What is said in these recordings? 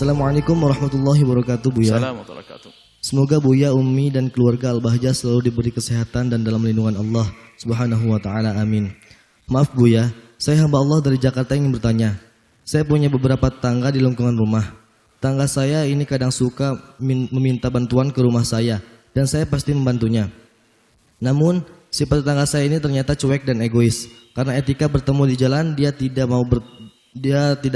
Assalamualaikum warahmatullahi wabarakatuh, Buya. Assalamualaikum warahmatullahi wabarakatuh. Semoga Buya, Ummi, dan keluarga Al-Bahjah selalu diberi kesehatan dan dalam lindungan Allah Subhanahu wa ta'ala, amin. Maaf Buya, saya hamba Allah dari Jakarta ingin bertanya. Saya punya beberapa tetangga di lingkungan rumah. Tetangga saya ini kadang suka meminta bantuan ke rumah saya, dan saya pasti membantunya. Namun, sifat tetangga saya ini ternyata cuek dan egois. Karena etika bertemu di jalan, dia tidak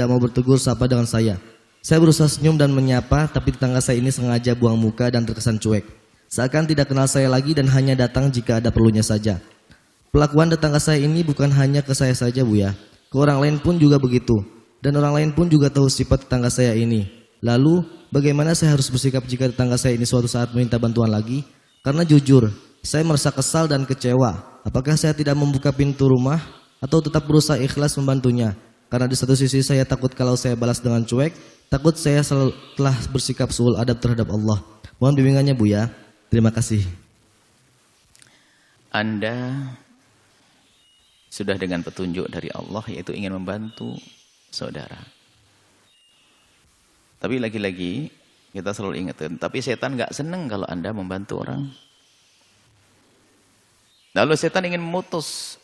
mau bertegur sapa dengan saya. Saya berusaha senyum dan menyapa, tapi tetangga saya ini sengaja buang muka dan terkesan cuek. Seakan tidak kenal saya lagi dan hanya datang jika ada perlunya saja. Pelakuan tetangga saya ini bukan hanya ke saya saja, Buya. Ke orang lain pun juga begitu. Dan orang lain pun juga tahu sifat tetangga saya ini. Lalu, bagaimana saya harus bersikap jika tetangga saya ini suatu saat meminta bantuan lagi? Karena jujur, saya merasa kesal dan kecewa. Apakah saya tidak membuka pintu rumah atau tetap berusaha ikhlas membantunya? Karena di satu sisi saya takut kalau saya balas dengan cuek, takut saya telah bersikap suul adab terhadap Allah. Mohon bimbingannya, Buya. Terima kasih. Anda sudah dengan petunjuk dari Allah, yaitu ingin membantu saudara. Tapi lagi-lagi kita selalu ingatkan, tapi setan nggak senang kalau Anda membantu orang. Lalu setan ingin memutus.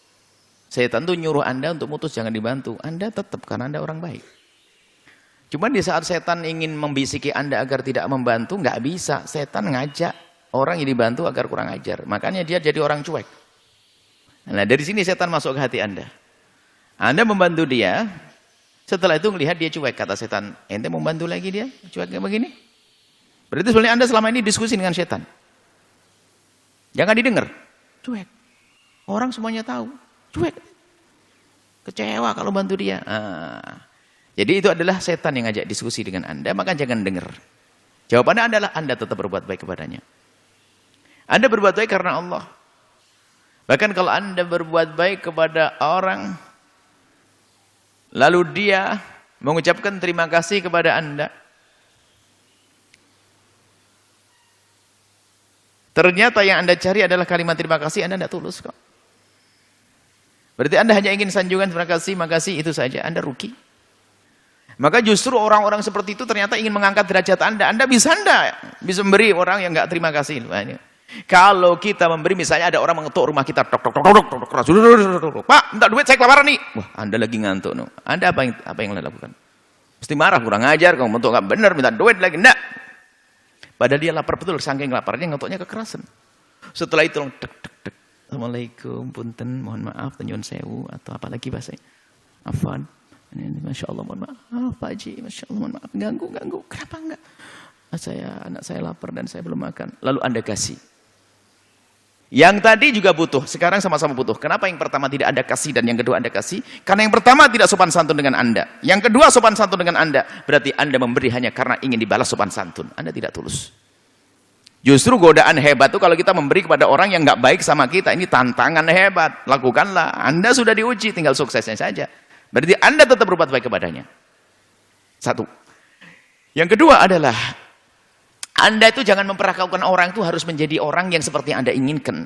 Setan tuh nyuruh Anda untuk mutus, jangan dibantu. Anda tetap karena Anda orang baik. Cuma di saat setan ingin membisiki Anda agar tidak membantu, nggak bisa. Setan ngajak orang yang dibantu agar kurang ajar. Makanya dia jadi orang cuek. Nah, dari sini setan masuk ke hati Anda. Anda membantu dia, setelah itu melihat dia cuek. Kata setan, ente membantu lagi dia, cuek kayak begini. Berarti sebenarnya Anda selama ini diskusi dengan setan. Jangan didengar, cuek. Orang semuanya tahu, cuek. Kecewa kalau bantu dia. Jadi itu adalah setan yang ngajak diskusi dengan Anda, maka jangan dengar. Jawabannya adalah Anda tetap berbuat baik kepadanya. Anda berbuat baik karena Allah. Bahkan kalau Anda berbuat baik kepada orang, lalu dia mengucapkan terima kasih kepada Anda, ternyata yang Anda cari adalah kalimat terima kasih, Anda tidak tulus kok. Berarti Anda hanya ingin sanjungan terima kasih, makasih, itu saja. Anda rugi. Maka justru orang-orang seperti itu ternyata ingin mengangkat derajat Anda. Anda bisa memberi orang yang nggak terima kasih. Kalau kita memberi, misalnya ada orang mengetuk rumah kita, tok, Pak, minta duit, saya kelaparan nih. Wah, Anda lagi ngantuk. No. Anda apa yang Anda lakukan? Mesti marah, kurang ajar, kamu mengetuk nggak benar, minta duit lagi. Enggak. Padahal dia lapar betul, saking laparnya ngetuknya kekerasan. Setelah itu, Assalamualaikum, punten, mohon maaf, nyuwun sewu, atau apalagi bahasanya. Afwan. Masya Allah, mohon maaf Pak Haji, Masya Allah, mohon maaf, ganggu, kenapa enggak? Anak saya lapar dan saya belum makan. Lalu Anda kasih. Yang tadi juga butuh, sekarang sama-sama butuh. Kenapa yang pertama tidak Anda kasih dan yang kedua Anda kasih? Karena yang pertama tidak sopan santun dengan Anda. Yang kedua sopan santun dengan Anda. Berarti Anda memberi hanya karena ingin dibalas sopan santun. Anda tidak tulus. Justru godaan hebat itu kalau kita memberi kepada orang yang nggak baik sama kita. Ini tantangan hebat. Lakukanlah. Anda sudah diuji, tinggal suksesnya saja. Berarti Anda tetap berbuat baik kepadanya. Satu. Yang kedua adalah Anda itu jangan memperlakukan orang itu harus menjadi orang yang seperti yang Anda inginkan.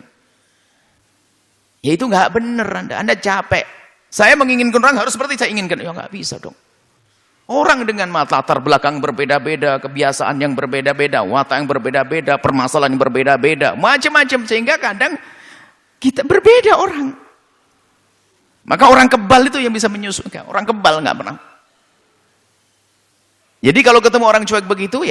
Ya itu nggak benar Anda capek. Saya menginginkan orang harus seperti saya inginkan. Ya nggak bisa dong. Orang dengan latar belakang berbeda-beda, kebiasaan yang berbeda-beda, watak yang berbeda-beda, permasalahan yang berbeda-beda, macam-macam, sehingga kadang kita berbeda orang. Maka orang kebal itu yang bisa menyusun. Orang kebal nggak pernah. Jadi kalau ketemu orang cuek begitu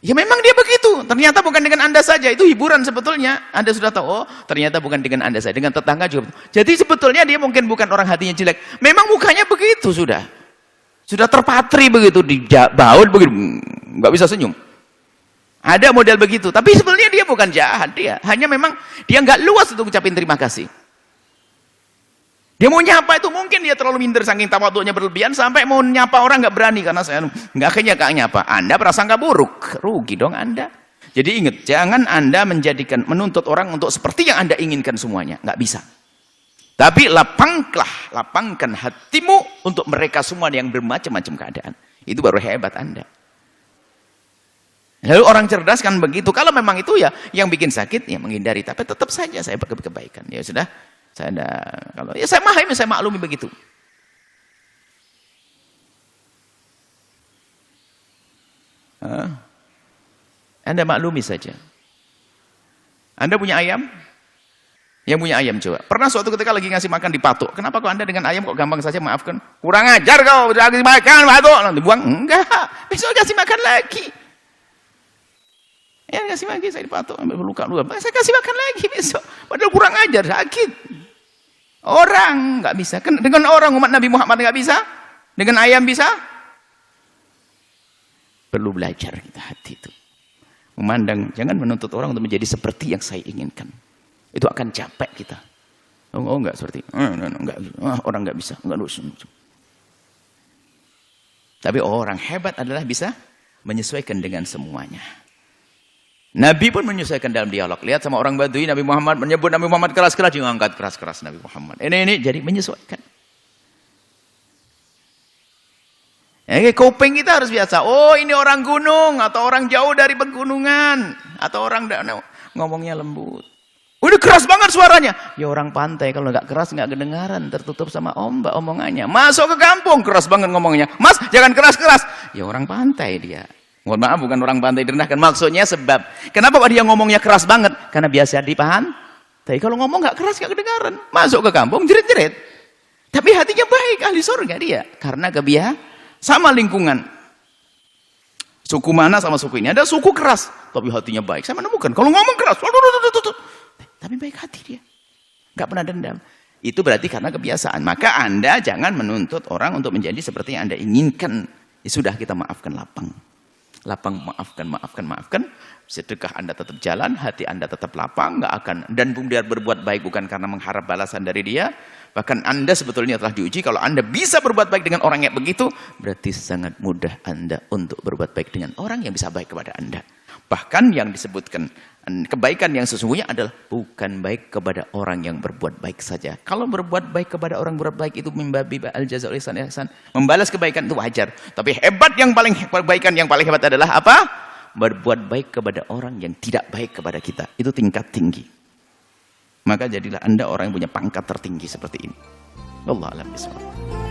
ya memang dia begitu. Ternyata bukan dengan Anda saja, itu hiburan sebetulnya. Anda sudah tahu, oh ternyata bukan dengan Anda saja, dengan tetangga juga. Jadi sebetulnya dia mungkin bukan orang hatinya jelek. Memang mukanya begitu sudah terpatri begitu, di baut begitu, nggak bisa senyum. Ada model begitu, tapi sebetulnya dia bukan jahat, dia hanya memang dia nggak luas untuk ucapin terima kasih. Dia mau nyapa itu mungkin dia terlalu minder saking tawaduknya berlebihan sampai mau nyapa orang nggak berani karena saya nggak kayaknya kak nyapa. Anda prasangka buruk, rugi dong Anda. Jadi ingat, jangan Anda menuntut orang untuk seperti yang Anda inginkan semuanya, nggak bisa. Tapi lapangkan hatimu untuk mereka semua yang bermacam-macam keadaan. Itu baru hebat Anda. Lalu orang cerdas kan begitu. Kalau memang itu ya yang bikin sakit ya menghindari, tapi tetap saja saya berkebaikan. Ya sudah. Saya maklumi begitu. Anda maklumi saja. Anda punya ayam? Yang punya ayam coba. Pernah suatu ketika lagi ngasih makan di patok. Kenapa kok Anda dengan ayam kok gampang saja maafkan? Kurang ajar kau, udah kasih makan patok. Nanti buang. Enggak. Besok kasih makan lagi. Ya kasih lagi saya di patok. Ambil luka. Saya kasih makan lagi besok. Padahal kurang ajar, sakit. Orang nggak bisa. Dengan orang umat Nabi Muhammad nggak bisa. Dengan ayam bisa. Perlu belajar kita hati itu. Memandang, jangan menuntut orang untuk menjadi seperti yang saya inginkan. Itu akan capek kita. Oh enggak seperti, enggak, orang enggak bisa, enggak lucu. Tapi orang hebat adalah bisa menyesuaikan dengan semuanya. Nabi pun menyesuaikan dalam dialog. Lihat sama orang Badui, Nabi Muhammad menyebut Nabi Muhammad keras-keras, dia angkat keras-keras Nabi Muhammad. Ini jadi menyesuaikan. Kuping kita harus biasa. Oh ini orang gunung atau orang jauh dari pegunungan atau orang ngomongnya lembut. Udah keras banget suaranya. Ya orang pantai kalau nggak keras nggak kedengaran, tertutup sama ombak omongannya. Masuk ke kampung keras banget ngomongnya. Mas jangan keras-keras. Ya orang pantai dia. Mohon maaf bukan orang pantai direndahkan. Maksudnya sebab kenapa dia ngomongnya keras banget? Karena biasa dipaham. Tapi kalau ngomong nggak keras nggak kedengaran. Masuk ke kampung jerit-jerit. Tapi hatinya baik ahli surga dia. Karena sama lingkungan. Suku mana sama suku ini? Ada suku keras tapi hatinya baik. Saya menemukan kalau ngomong keras. Tapi baik hati dia. Nggak pernah dendam. Itu berarti karena kebiasaan. Maka Anda jangan menuntut orang untuk menjadi seperti yang Anda inginkan. Ya sudah kita maafkan lapang. Lapang maafkan. Sedekah Anda tetap jalan, hati Anda tetap lapang, nggak akan. Dan dia berbuat baik bukan karena mengharap balasan dari dia. Bahkan Anda sebetulnya telah diuji. Kalau Anda bisa berbuat baik dengan orang yang begitu, berarti sangat mudah Anda untuk berbuat baik dengan orang yang bisa baik kepada Anda. Bahkan yang disebutkan kebaikan yang sesungguhnya adalah bukan baik kepada orang yang berbuat baik saja. Kalau berbuat baik kepada orang berbuat baik itu mimbabi al jazaa'ul ihsan. Membalas kebaikan itu wajar. Tapi kebaikan yang paling hebat adalah apa? Berbuat baik kepada orang yang tidak baik kepada kita. Itu tingkat tinggi. Maka jadilah Anda orang yang punya pangkat tertinggi seperti ini. Wallahu a'lam bishawab.